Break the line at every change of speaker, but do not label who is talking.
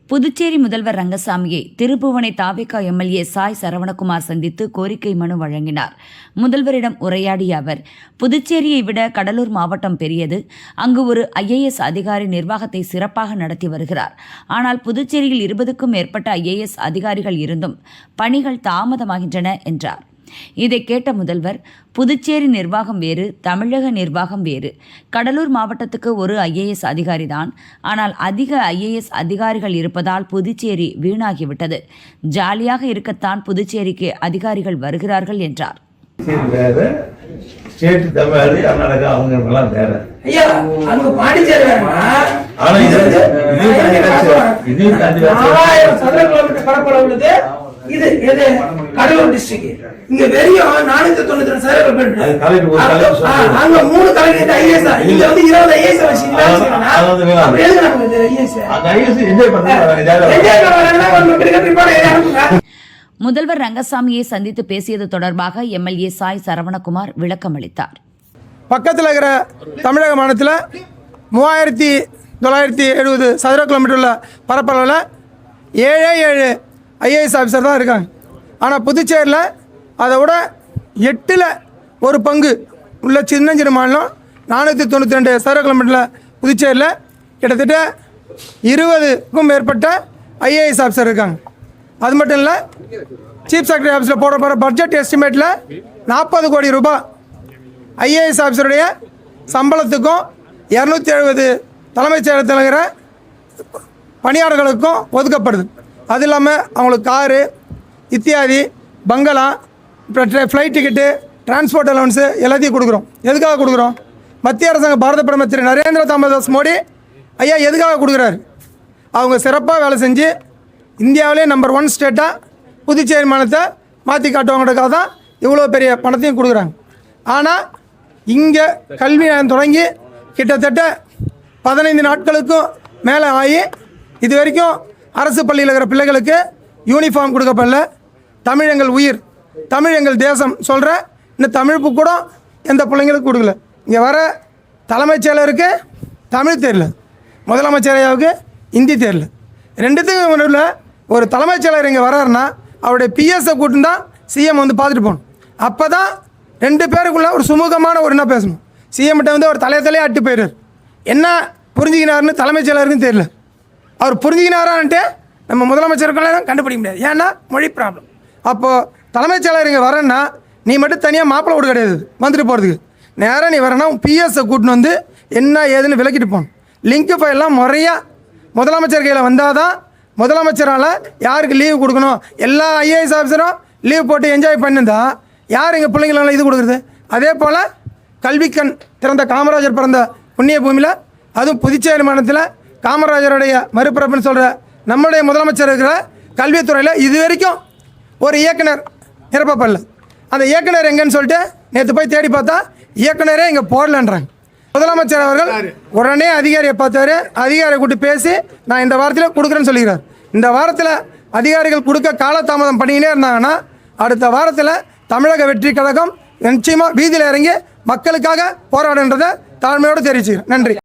புதுச்சேரி முதல்வர் ரங்கசாமியை திருப்புவனை தாவேகா எம்எல்ஏ சாய் சரவணகுமார் சந்தித்து கோரிக்கை மனு வழங்கினார். முதல்வரிடம் உரையாடிய அவர், புதுச்சேரியை விட கடலூர் மாவட்டம் பெரியது. அங்கு ஒரு IAS அதிகாரி நிர்வாகத்தை சிறப்பாக நடத்தி வருகிறார். ஆனால் புதுச்சேரியில் 20க்கும் மேற்பட்ட IAS அதிகாரிகள் இருந்தும் பணிகள் தாமதமாகின்றன என்றார். இதை கேட்ட முதல்வர், புதுச்சேரி நிர்வாகம் வேறு, தமிழக நிர்வாகம் வேறு. கடலூர் மாவட்டத்துக்கு ஒரு IAS அதிகாரிதான். ஆனால் அதிக IAS அதிகாரிகள் இருப்பதால் புதுச்சேரி வீணாகிவிட்டது. ஜாலியாக இருக்கத்தான் புதுச்சேரிக்கு அதிகாரிகள் வருகிறார்கள் என்றார்.
இது கடலூர் டிஸ்ட்ரிக்ட் இங்க வெறும் 492 சதவீதம் அங்க 3 கலெக்டர் IAS இங்க வந்து 20 IAS
முதல்வர் ரங்கசாமியை சந்தித்து பேசியது தொடர்பாக எம்எல்ஏ சாய் சரவணகுமார் விளக்கம் அளித்தார்.
பக்கத்தில் இருக்கிற தமிழக மாநிலத்தில் 3970 சதுர கிலோமீட்டர் உள்ள பரப்பளவில் 7 IAS ஆஃபீஸர் தான் இருக்காங்க. ஆனால் புதுச்சேரியில் அதை விட 8ல் 1 பங்கு உள்ள சின்ன மாநிலம் 492 சதுர கிலோமீட்டரில் புதுச்சேரியில் கிட்டத்தட்ட 20க்கும் மேற்பட்ட IAS ஆஃபீஸர் இருக்காங்க. அது மட்டும் இல்லை, சீஃப் செக்ரட்டரி ஆஃபீஸில் போட போகிற பட்ஜெட் எஸ்டிமேட்டில் 40 கோடி ரூபாய் IAS ஆஃபீஸருடைய சம்பளத்துக்கும் 270 தலைமைச் செயலகத்தில் இருக்கிற பணியாளர்களுக்கும் ஒதுக்கப்படுது. அது இல்லாமல் அவங்களுக்கு காரு இத்தியாதி பங்களா ஃப்ளைட் டிக்கெட்டு டிரான்ஸ்போர்ட் அலவன்ஸு எல்லாத்தையும் கொடுக்குறோம். எதுக்காக கொடுக்குறோம்? மத்திய அரசாங்க பாரத பிரதமர் திரு நரேந்திர தாமோதர் மோடி ஐயா எதுக்காக கொடுக்குறாரு? அவங்க சிறப்பாக வேலை செஞ்சு இந்தியாவிலே நம்பர் 1 ஸ்டேட்டாக புதுச்சேரி மாநிலத்தை மாற்றி காட்டுவாங்கிறதுக்காக தான் இவ்வளோ பெரிய பணத்தையும் கொடுக்குறாங்க. ஆனால் இங்கே கல்வி தொடங்கி கிட்டத்தட்ட 15 நாட்களுக்கும் மேலே ஆகி இது வரைக்கும் அரசு பள்ளியில் இருக்கிற பிள்ளைகளுக்கு யூனிஃபார்ம் கொடுக்கப்படல. தமிழ் எங்கள் உயிர், தமிழ் எங்கள் தேசம் சொல்கிற இந்த தமிழ் புக் கூட எந்த பிள்ளைங்களுக்கும் கொடுக்கல. இங்கே வர தலைமைச் செயலருக்கு தமிழ் தெரியல, முதலமைச்சரையாவுக்கு ஹிந்தி தெரியல. ரெண்டுத்துக்கும் முன்னில் ஒரு தலைமைச் செயலர் இங்கே வர்றாருன்னா அவருடைய PSஐ கூட்டின்னு தான் CM வந்து பார்த்துட்டு போகணும். அப்போ தான் 2 பேருக்குள்ள ஒரு சுமூகமான ஒரு என்ன பேசணும். CMகிட்ட வந்து அவர் தலையே அட்டு போயிடுறார். என்ன புரிஞ்சுக்கினாருன்னு தலைமைச் செயலருக்குன்னு தெரியல. அவர் புரிஞ்சுக்கினாரான்ட்டு நம்ம முதலமைச்சருக்கெல்லாம் கண்டுபிடிக்க முடியாது. ஏன்னா மொழி ப்ராப்ளம். அப்போது தலைமைச் செயலர் இங்கே வரேன்னா நீ மட்டும் தனியாக மாப்பிள்ளை வீடு கிடையாது வந்துட்டு போகிறதுக்கு. நேராக நீ வரேன்னா PSஐ கூட்டின்னு வந்து என்ன ஏதுன்னு விளக்கிட்டு போகணும். லிங்க்கு ஃபைல்லாம் முறையாக முதலமைச்சர் கையில் வந்தால் தான் முதலமைச்சரால் யாருக்கு லீவு கொடுக்கணும். எல்லா IAS ஆஃபீஸரும் லீவ் போட்டு என்ஜாய் பண்ணிருந்தா யார் எங்கள் பிள்ளைங்களெல்லாம் இது கொடுக்குறது? அதே போல் கல்விக்கண் திறந்த காமராஜர் பிறந்த புண்ணிய பூமியில், அதுவும் புதுச்சேரி மாநிலத்தில் காமராஜருடைய மறுபிறப்புன்னு சொல்கிற நம்முடைய முதலமைச்சர் இருக்கிற கல்வித்துறையில் இது வரைக்கும் ஒரு இயக்குனர் நிரப்பப்படல. அந்த இயக்குனர் எங்கன்னு சொல்லிட்டு நேற்று போய் தேடி பார்த்தா இயக்குனரே இங்கே போடலன்றாங்க. முதலமைச்சர் அவர்கள் உடனே அதிகாரியை பார்த்தாரு. அதிகாரியை கூட்டி பேசி நான் இந்த வாரத்தில் கொடுக்குறேன்னு சொல்லிக்கிறார். இந்த வாரத்தில் அதிகாரிகள் கொடுக்க காலதாமதம் பண்ணிக்கினே இருந்தாங்கன்னா அடுத்த வாரத்தில் தமிழக வெற்றி கழகம் நிச்சயமாக வீதியில் இறங்கி மக்களுக்காக போராடுன்றதை தாழ்மையோடு தெரிவிச்சுக்கிறேன். நன்றி.